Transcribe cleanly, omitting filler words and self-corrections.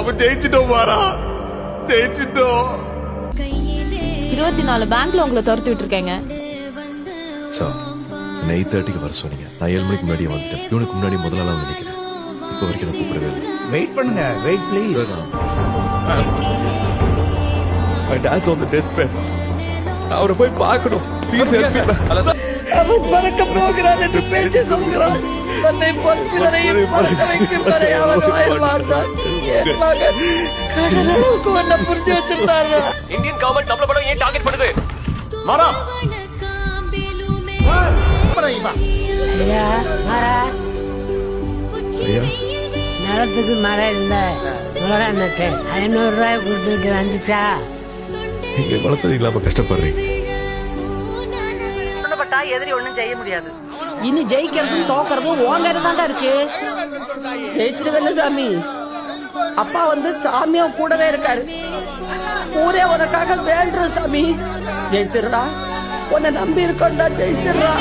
நாம ஜெயிச்சிட்டோம் மாறா, ஜெயிச்சிட்டோம். 24 பேங்க்ல உங்களை துரத்தி விட்டுருக்கேங்க. சார், 8:30க்கு வர சொன்னீங்க. நான் 7 மணிக்கு முன்னாடியே வந்துட்டேன். இவனுக்கு முன்னாடி முதல்ல வந்து நிக்கிறேன். இப்போ வரைக்கும் நான் கூப்பிடவே இல்லை. வெயிட் பண்ணுங்க, wait please. My dad's on the deathbed. நான் அவரை போய் பார்க்கணும். Please help me. அவன் பறக்க போகிறான் என்று பேச்சு சொல்கிறான். தன்னை பொறுப்பினரையும் பறக்க வைக்கும் வரை அவன் வாயில் வாழ்ந்தான். என் மகன் கடலளவுக்கு ஒன்ன புரிஞ்சு வச்சிருந்தாரு. இந்தியன் கவர்மெண்ட் தமிழ் படம் ஏன் டார்கெட் பண்ணுது? மாறா ஐயா, மாறா, ஐயா, நிலத்துக்கு மரம் இல்ல, நூறானுக்கு 500 ரூபாய் கொடுத்துட்டு வந்துச்சா? நீங்க வளர்த்தது இல்லாம கஷ்டப்படுறீங்க. எதிரி ஒண்ணும் செய்ய முடியாது. இனி ஜெயிக்கிறதும் தோக்கறதும் உன் கையில தான்டா இருக்கு. ஜெயிச்சிருவேல சாமி. அப்பா வந்து சாமியா கூடவே இருக்காரு. ஊரே உனக்காக வேண்டுற சாமி. ஜெயிச்சிடுறா, உன்னை நம்பி இருக்கோண்டா, ஜெயிச்சிடுறா.